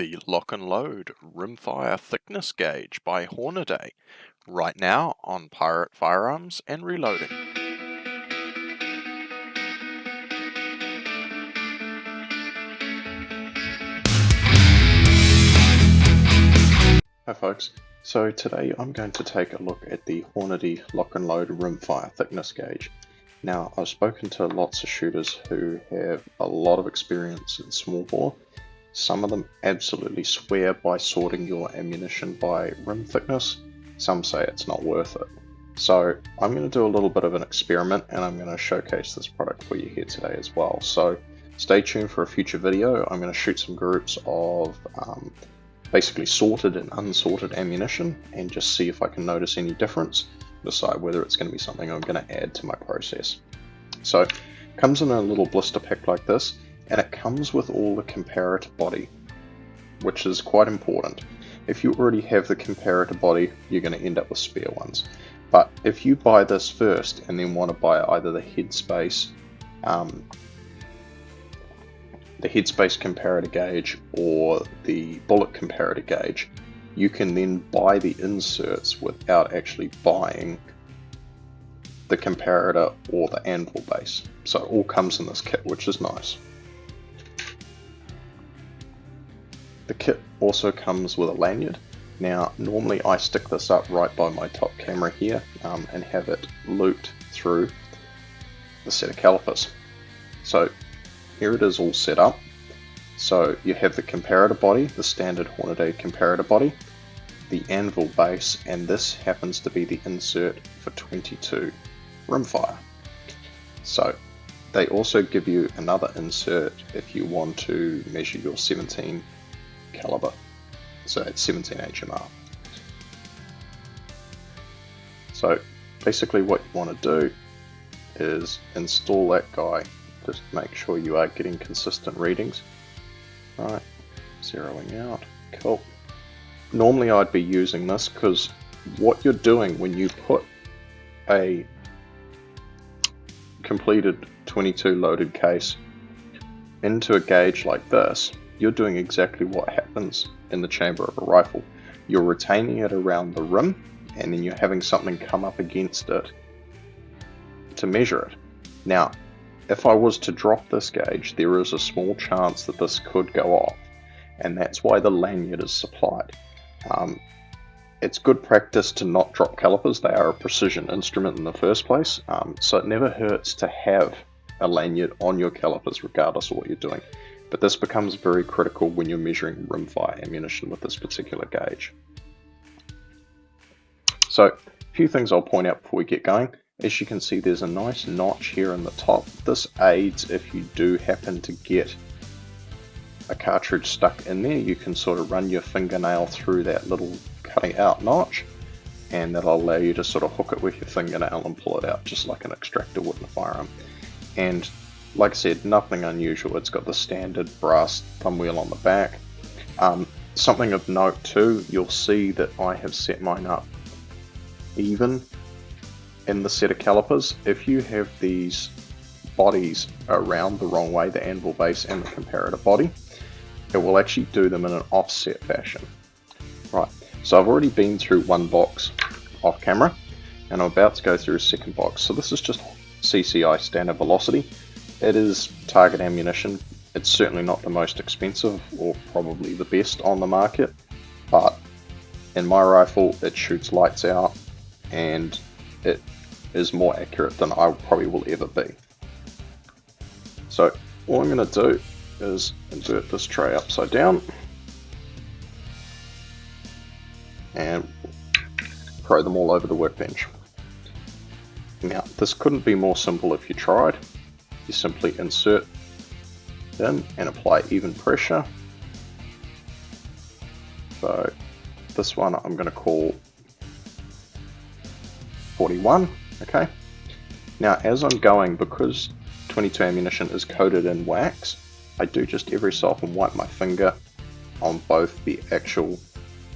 the Lock and Load Rimfire Thickness Gauge by Hornady, right now on Pirate Firearms and Reloading. Hi folks, so today I'm going to take a look at the Hornady Lock and Load Rimfire Thickness Gauge. Now, I've spoken to lots of shooters who have a lot of experience in small bore. Some of them absolutely swear by sorting your ammunition by rim thickness. Some say it's not worth it. So I'm going to do a little bit of an experiment and I'm going to showcase this product for you here today as well. So stay tuned for a future video. I'm going to shoot some groups of basically sorted and unsorted ammunition and just see if I can notice any difference, decide whether it's going to be something I'm going to add to my process. So it comes in a little blister pack like this, and it comes with all the comparator body, which is quite important. If you already have the comparator body, you're going to end up with spare ones. But if you buy this first and then want to buy either the headspace comparator gauge or the bullet comparator gauge, you can then buy the inserts without actually buying the comparator or the anvil base. So it all comes in this kit, which is nice. The kit also comes with a lanyard. Now, normally I stick this up right by my top camera here and have it looped through the set of calipers. So here it is all set up. So you have the comparator body, the standard Hornady comparator body, the anvil base, and this happens to be the insert for 22 rimfire. So they also give you another insert if you want to measure your 17 caliber, so it's 17 HMR. So basically what you want to do is install that guy. Just make sure you are getting consistent readings. Right, zeroing out, cool. Normally I'd be using this because what you're doing when you put a completed 22 loaded case into a gauge like this, you're doing exactly what happens in the chamber of a rifle. You're retaining it around the rim and then you're having something come up against it to measure it. Now, if I was to drop this gauge, there is a small chance that this could go off, and that's why the lanyard is supplied. It's good practice to not drop calipers. They are a precision instrument in the first place, so it never hurts to have a lanyard on your calipers regardless of what you're doing. But this becomes very critical when you're measuring rimfire ammunition with this particular gauge. So a few things I'll point out before we get going. As you can see, there's a nice notch here in the top. This aids if you do happen to get a cartridge stuck in there. You can sort of run your fingernail through that little cutting out notch, and that'll allow you to sort of hook it with your fingernail and pull it out just like an extractor would in a firearm. And like I said, nothing unusual. It's got the standard brass thumb wheel on the back. Something of note too, you'll see that I have set mine up even in the set of calipers. If you have these bodies around the wrong way, the anvil base and the comparator body, it will actually do them in an offset fashion. Right, so I've already been through one box off camera and I'm about to go through a second box. So this is just CCI standard velocity. It is target ammunition. It's certainly not the most expensive or probably the best on the market, but in my rifle it shoots lights out and it is more accurate than I probably will ever be. So all I'm going to do is invert this tray upside down and throw them all over the workbench. Now this couldn't be more simple if you tried. You simply insert in and apply even pressure. So this one I'm going to call 41. Okay. Now as I'm going, because 22 ammunition is coated in wax, I do just every so often wipe my finger on both the actual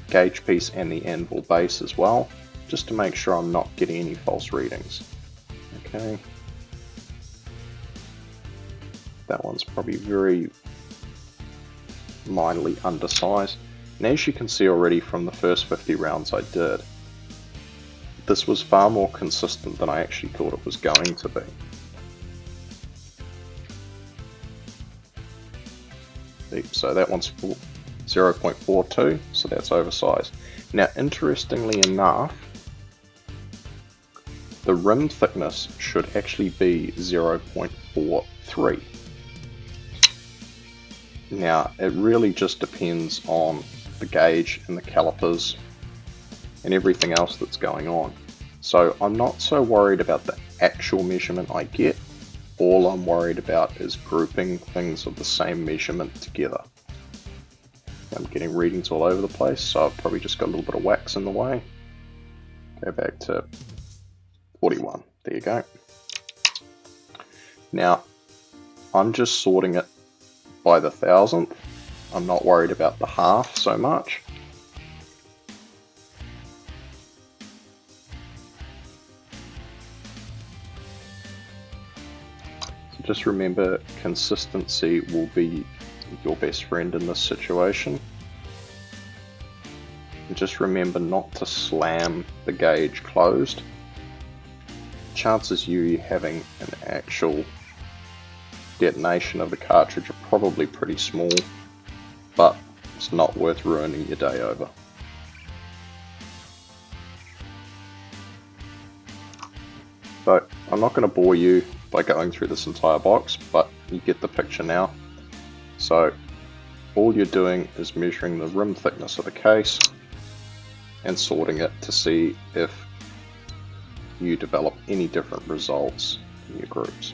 gauge piece and the anvil base as well, just to make sure I'm not getting any false readings. Okay. That one's probably very mildly undersized. And as you can see already from the first 50 rounds I did, this was far more consistent than I actually thought it was going to be. So that one's 0.42, so that's oversized. Now, interestingly enough, the rim thickness should actually be 0.43. Now, it really just depends on the gauge and the calipers and everything else that's going on. So I'm not so worried about the actual measurement I get. All I'm worried about is grouping things of the same measurement together. I'm getting readings all over the place, so I've probably just got a little bit of wax in the way. Go back to 41. There you go. Now, I'm just sorting it by the thousandth. I'm not worried about the half so much. So just remember, consistency will be your best friend in this situation. And just remember not to slam the gauge closed. Chances you having an actual detonation of the cartridge are probably pretty small, but it's not worth ruining your day over. So I'm not going to bore you by going through this entire box, but you get the picture now. So all you're doing is measuring the rim thickness of the case and sorting it to see if you develop any different results in your groups.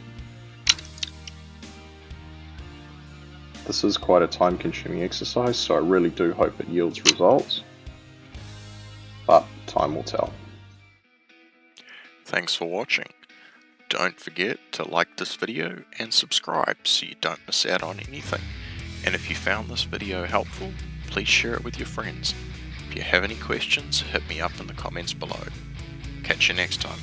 This is quite a time-consuming exercise, so I really do hope it yields results, but time will tell. Thanks for watching. Don't forget to like this video and subscribe so you don't miss out on anything. And if you found this video helpful, please share it with your friends. If you have any questions, hit me up in the comments below. Catch you next time.